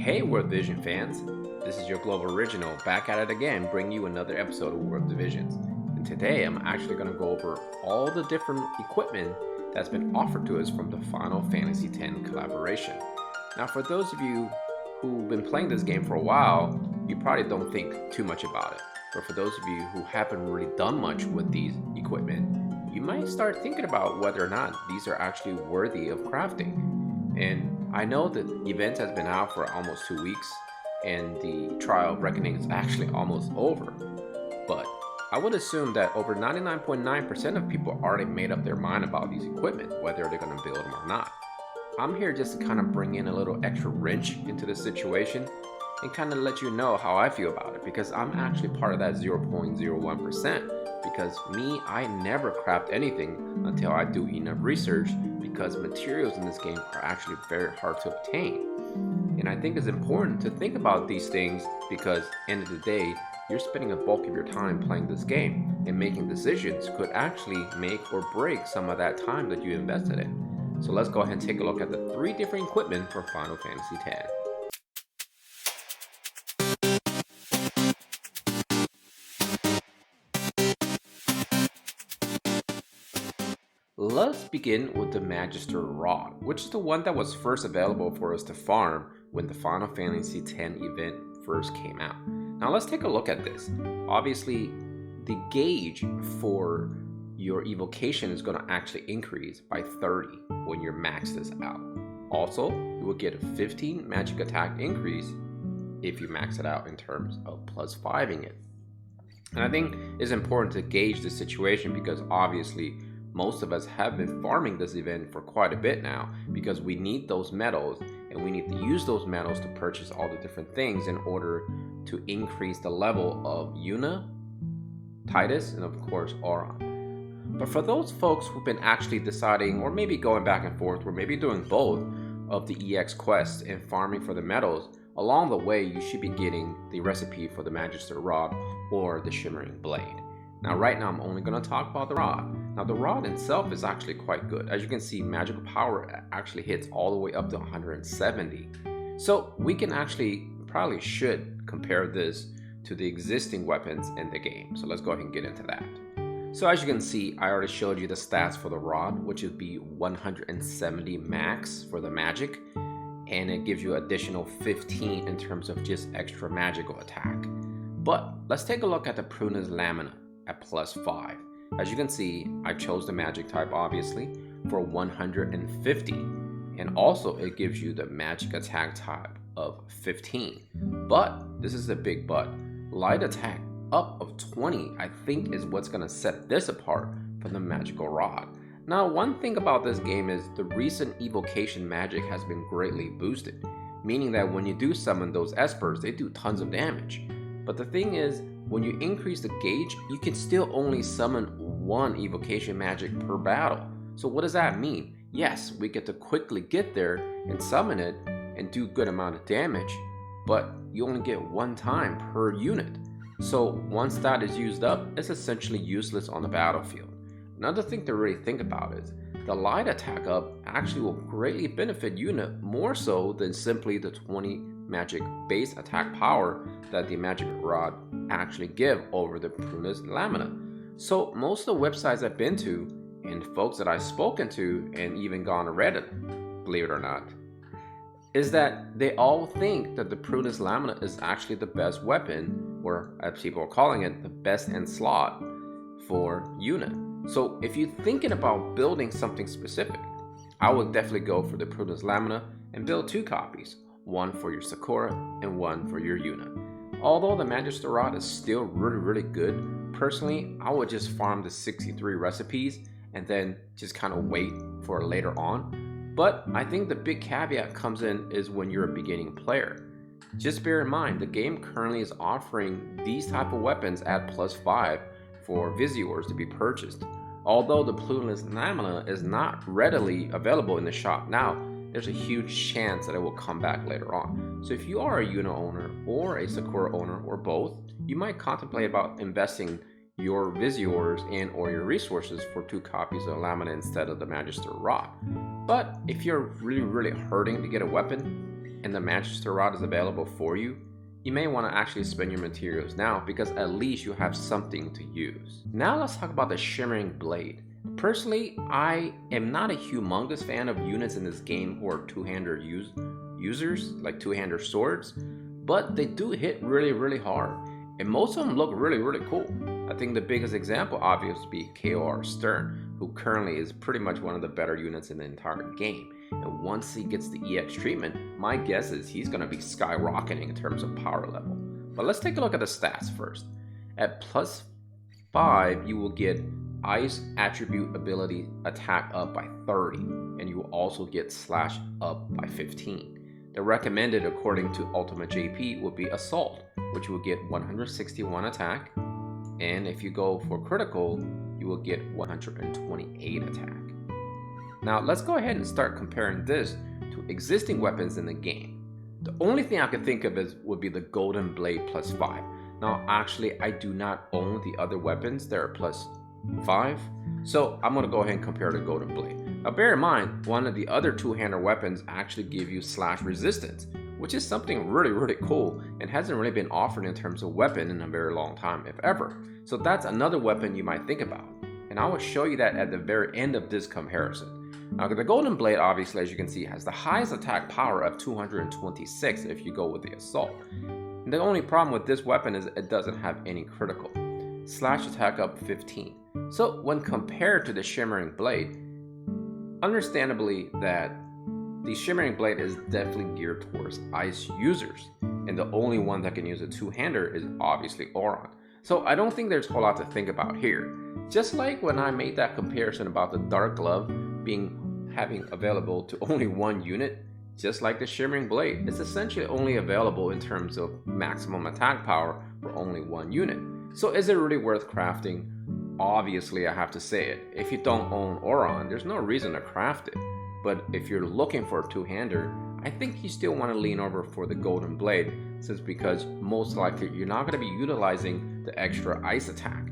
Hey World Division fans, this is your Global Original back at it again, bringing you another episode of World Divisions. And today I'm actually going to go over all the different equipment that's been offered to us from the Final Fantasy X collaboration. Now for those of you who've been playing this game for a while, you probably don't think too much about it. But for those of you who haven't really done much with these equipment, you might start thinking about whether or not these are actually worthy of crafting. And I know that the event has been out for almost 2 weeks and the trial of reckoning is actually almost over. But I would assume that over 99.9% of people already made up their mind about these equipment, whether they're going to build them or not. I'm here just to kind of bring in a little extra wrench into the situation and kind of let you know how I feel about it, because I'm actually part of that 0.01%. Because me, I never craft anything until I do enough research, because materials in this game are actually very hard to obtain. And I think it's important to think about these things because end of the day, you're spending a bulk of your time playing this game, and making decisions could actually make or break some of that time that you invested in. So let's go ahead and take a look at the 3 different equipment for Final Fantasy X. Let's begin with the Magister Rod, which is the one that was first available for us to farm when the Final Fantasy X event first came out. Now let's take a look at this. Obviously, the gauge for your evocation is going to actually increase by 30 when you max this out. Also, you will get a 15 magic attack increase if you max it out in terms of +5ing it. And I think it's important to gauge the situation because obviously most of us have been farming this event for quite a bit now, because we need those medals and we need to use those medals to purchase all the different things in order to increase the level of Yuna, Tidus, and of course Auron. But for those folks who've been actually deciding, or maybe going back and forth, or maybe doing both of the EX quests and farming for the medals, along the way you should be getting the recipe for the Magister Rod or the Shimmering Blade. Now right now I'm only going to talk about the rod. Now the rod itself is actually quite good. As you can see, magical power actually hits all the way up to 170. So we can probably should compare this to the existing weapons in the game. So let's go ahead and get into that. So as you can see, I already showed you the stats for the rod, which would be 170 max for the magic. And it gives you additional 15 in terms of just extra magical attack. But let's take a look at the Prunus Lamina at +5. As you can see, I chose the magic type obviously for 150, and also it gives you the magic attack type of 15. But this is a big but. Light attack up of 20 I think is what's going to set this apart from the magical rod. Now one thing about this game is the recent evocation magic has been greatly boosted, meaning that when you do summon those espers, they do tons of damage. But the thing is, when you increase the gauge, you can still only summon 1 evocation magic per battle. So what does that mean? Yes, we get to quickly get there and summon it and do a good amount of damage, but you only get 1 time per unit. So once that is used up, it's essentially useless on the battlefield. Another thing to really think about is the light attack up actually will greatly benefit unit more so than simply the 20 magic base attack power that the magic rod actually give over the Prunus Lamina. So most of the websites I've been to and folks that I've spoken to and even gone to Reddit, believe it or not, is that they all think that the Prunus Lamina is actually the best weapon, or as people are calling it, the best in slot for unit. So if you're thinking about building something specific, I would definitely go for the Prunus Lamina and build 2 copies. 1 for your Sakura and 1 for your Yuna. Although the Magister Rod is still really good, personally I would just farm the 63 recipes and then just kind of wait for later on. But I think the big caveat comes in is when you're a beginning player. Just bear in mind the game currently is offering these type of weapons at +5 for Visiors to be purchased. Although the Prunus Lamina is not readily available in the shop now, there's a huge chance that it will come back later on. So if you are a Yuna owner or a Sakura owner or both, you might contemplate about investing your Visiors and or your resources for 2 copies of Lamina instead of the Magister Rod. But if you're really hurting to get a weapon, and the Magister rod is available for you, you may want to actually spend your materials now because at least you have something to use. Now let's talk about the Shimmering blade. Personally, I am not a humongous fan of units in this game who are two-hander users, like two-hander swords, but they do hit really hard, and most of them look really cool. I think the biggest example obviously would be KOR Stern, who currently is pretty much one of the better units in the entire game. And once he gets the EX treatment, my guess is he's going to be skyrocketing in terms of power level. But let's take a look at the stats first. At +5, you will get Ice attribute ability attack up by 30, and you will also get slash up by 15. The recommended according to Ultimate JP would be Assault, which will get 161 attack, and if you go for critical, you will get 128 attack. Now let's go ahead and start comparing this to existing weapons in the game. The only thing I could think of would be the Golden Blade +5. Now actually I do not own the other weapons that are +5, so I'm going to go ahead and compare the Golden Blade. Now bear in mind, one of the other two-hander weapons actually give you slash resistance, which is something really cool and hasn't really been offered in terms of weapon in a very long time, if ever. So that's another weapon you might think about, and I will show you that at the very end of this comparison. Now the Golden Blade, obviously, as you can see, has the highest attack power of 226 if you go with the Assault. And the only problem with this weapon is it doesn't have any critical. Slash attack up 15. So when compared to the Shimmering Blade, understandably that the Shimmering Blade is definitely geared towards ice users, and the only one that can use a two-hander is obviously Auron. So I don't think there's a whole lot to think about here. Just like when I made that comparison about the Dark Glove having available to only one unit, just like the Shimmering Blade, it's essentially only available in terms of maximum attack power for only one unit. So is it really worth crafting? Obviously, I have to say it. If you don't own Auron, there's no reason to craft it. But if you're looking for a two-hander, I think you still want to lean over for the Golden Blade, because most likely you're not going to be utilizing the extra ice attack.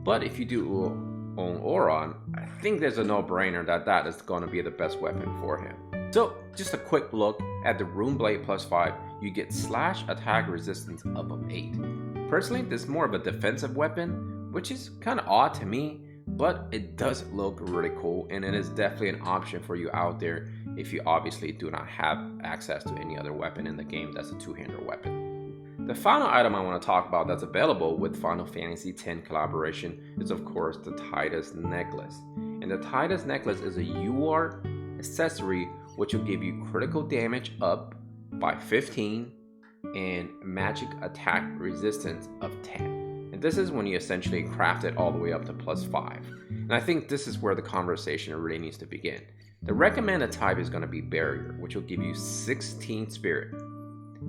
But if you do own Auron, I think there's a no-brainer that is going to be the best weapon for him. So just a quick look at the Rune Blade +5, you get slash attack resistance up of 8. Personally, this is more of a defensive weapon, which is kind of odd to me, but it does look really cool, and it is definitely an option for you out there if you obviously do not have access to any other weapon in the game that's a two-hander weapon. The final item I want to talk about that's available with Final Fantasy X collaboration is of course the Tidus necklace. And the Tidus necklace is a UR accessory which will give you critical damage up by 15 and magic attack resistance of 10. And this is when you essentially craft it all the way up to +5. And I think this is where the conversation really needs to begin. The recommended type is going to be Barrier, which will give you 16 spirit.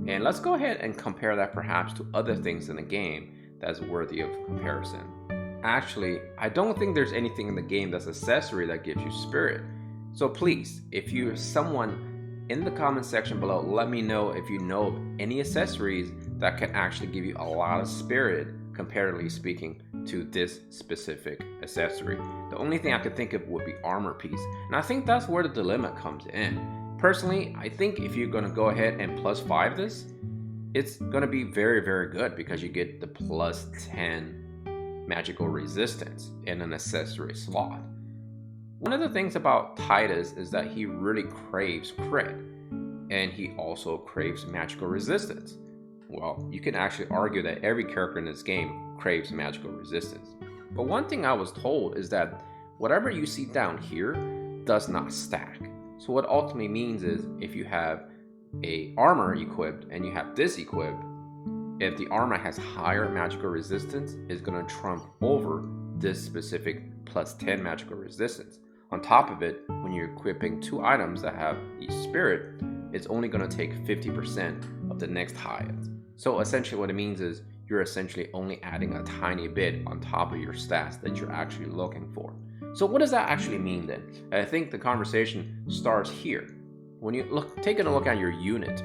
And let's go ahead and compare that perhaps to other things in the game that's worthy of comparison. Actually, I don't think there's anything in the game that's accessory that gives you spirit. So please, if you're someone in the comment section below, let me know if you know of any accessories that can actually give you a lot of spirit, comparatively speaking, to this specific accessory. The only thing I could think of would be armor piece, and I think that's where the dilemma comes in. Personally, I think if you're going to go ahead and +5 this, it's going to be very good because you get the +10 magical resistance in an accessory slot. One of the things about Tidus is that he really craves crit, and he also craves magical resistance. Well, you can actually argue that every character in this game craves magical resistance. But one thing I was told is that whatever you see down here does not stack. So what ultimately means is if you have a armor equipped and you have this equipped, if the armor has higher magical resistance, it's going to trump over this specific +10 magical resistance. On top of it, when you're equipping two items that have each spirit, it's only going to take 50% of the next highest. So essentially what it means is you're essentially only adding a tiny bit on top of your stats that you're actually looking for. So what does that actually mean then? I think the conversation starts here. When you taking a look at your unit,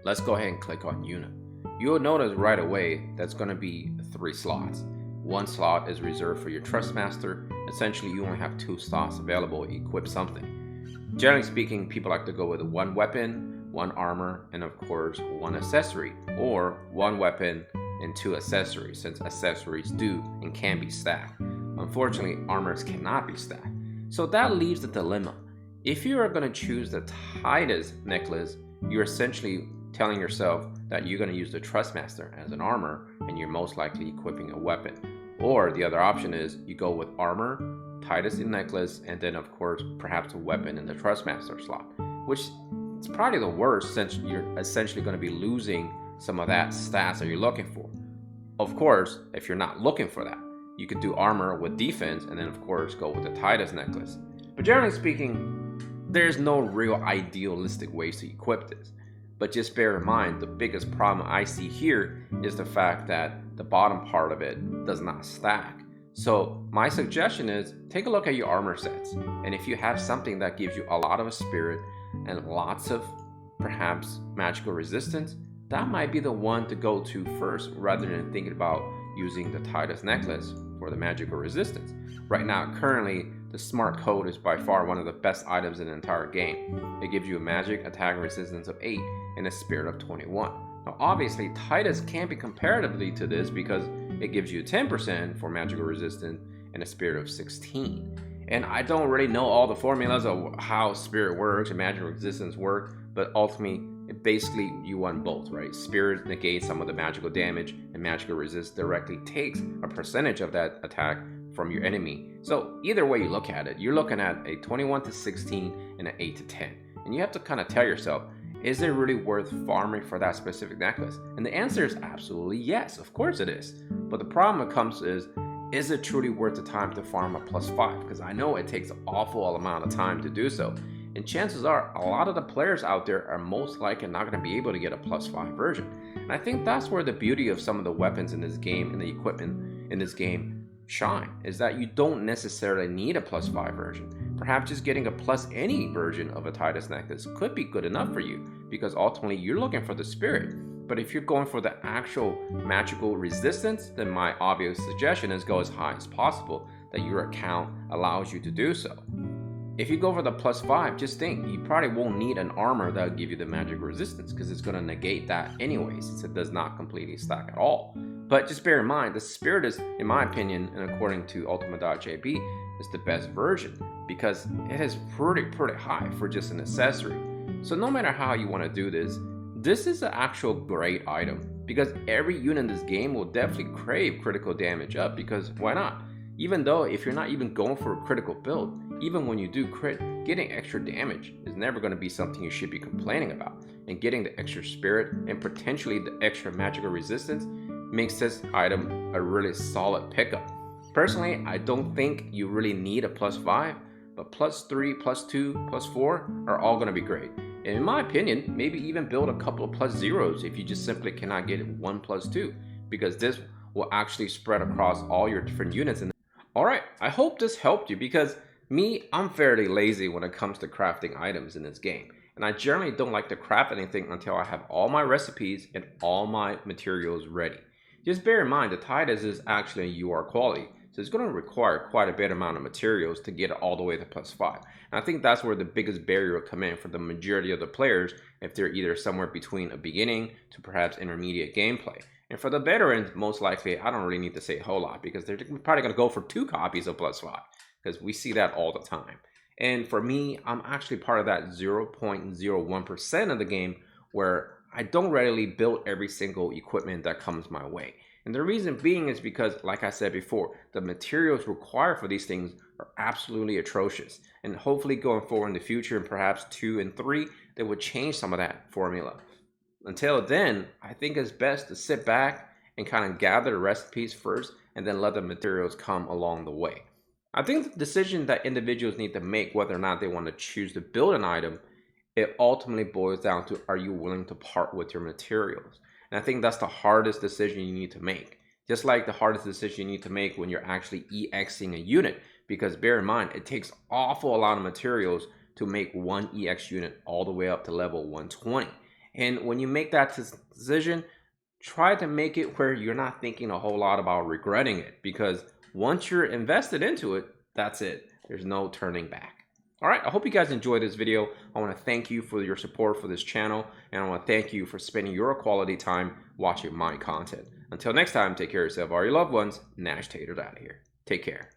let's go ahead and click on unit. You'll notice right away that's going to be 3 slots. One slot is reserved for your Trust Master. Essentially, you only have 2 slots available to equip something. Generally speaking, people like to go with one weapon 1 armor, and of course 1 accessory, or 1 weapon and 2 accessories, since accessories do and can be stacked. Unfortunately, armors cannot be stacked. So that leaves the dilemma. If you are going to choose the Tidus necklace, you're essentially telling yourself that you're going to use the Trustmaster as an armor, and you're most likely equipping a weapon. Or the other option is you go with armor, Tidus in necklace, and then of course perhaps a weapon in the Trustmaster slot, which is probably the worst since you're essentially going to be losing some of that stats that you're looking for. Of course, if you're not looking for that, you could do armor with defense and then of course go with the Tidus necklace. But generally speaking, there's no real idealistic ways to equip this. But just bear in mind, the biggest problem I see here is the fact that the bottom part of it does not stack. So my suggestion is take a look at your armor sets, and if you have something that gives you a lot of spirit and lots of perhaps magical resistance, that might be the one to go to first rather than thinking about using the Tidus necklace for the magical resistance. Right now, currently, the smart code is by far one of the best items in the entire game. It gives you a magic attack resistance of 8 and a spirit of 21. Now obviously Tidus can't be comparatively to this because it gives you 10% for magical resistance and a spirit of 16. And I don't really know all the formulas of how spirit works and magical resistance work, but ultimately basically you want both, right? Spirit negates some of the magical damage, and magical resist directly takes a percentage of that attack from your enemy. So either way you look at it, you're looking at a 21 to 16 and an 8 to 10. And you have to kind of tell yourself, is it really worth farming for that specific necklace? And the answer is absolutely yes, of course it is. But the problem that comes is it truly worth the time to farm a +5? Because I know it takes an awful amount of time to do so. And chances are, a lot of the players out there are most likely not going to be able to get a +5 version. And I think that's where the beauty of some of the weapons in this game and the equipment in this game shine, is that you don't necessarily need a +5 version. Perhaps just getting a plus any version of a Tidus necklace could be good enough for you, because ultimately you're looking for the spirit. But if you're going for the actual magical resistance, then my obvious suggestion is go as high as possible, that your account allows you to do so. If you go for the +5, just think, you probably won't need an armor that will give you the magic resistance, because it's going to negate that anyway, since it does not completely stack at all. But just bear in mind, the spirit is, in my opinion, and according to Ultima.jb, is the best version, because it is pretty high for just an accessory. So no matter how you want to do this is an actual great item, because every unit in this game will definitely crave critical damage up, because why not? Even though if you're not even going for a critical build, even when you do crit, getting extra damage is never going to be something you should be complaining about. And getting the extra spirit and potentially the extra magical resistance makes this item a really solid pickup. Personally, I don't think you really need a +5, but +3, +2, +4 are all going to be great. And in my opinion, maybe even build a couple of +0s if you just simply cannot get 1 +2, because this will actually spread across all your different units. Alright, I hope this helped you, because I'm fairly lazy when it comes to crafting items in this game. And I generally don't like to craft anything until I have all my recipes and all my materials ready. Just bear in mind, the Tidus is actually a UR quality, so it's going to require quite a bit amount of materials to get it all the way to +5. And I think that's where the biggest barrier will come in for the majority of the players, if they're either somewhere between a beginning to perhaps intermediate gameplay. And for the veterans, most likely, I don't really need to say a whole lot, because they're probably going to go for 2 copies of +5, because we see that all the time. And for me, I'm actually part of that 0.01% of the game where I don't readily build every single equipment that comes my way. And the reason being is because, like I said before, the materials required for these things are absolutely atrocious. And hopefully going forward in the future, and perhaps 2 and 3, they would change some of that formula. Until then, I think it's best to sit back and kind of gather the recipes first, and then let the materials come along the way. I think the decision that individuals need to make whether or not they want to choose to build an item, it ultimately boils down to, are you willing to part with your materials? And I think that's the hardest decision you need to make. Just like the hardest decision you need to make when you're actually EXing a unit, because bear in mind, it takes awful lot of materials to make one EX unit all the way up to level 120. And when you make that decision, try to make it where you're not thinking a whole lot about regretting it, because once you're invested into it, that's it. There's no turning back. Alright, I hope you guys enjoyed this video. I want to thank you for your support for this channel, and I want to thank you for spending your quality time watching my content. Until next time, take care of yourself, all your loved ones. Nashtaters out of here. Take care.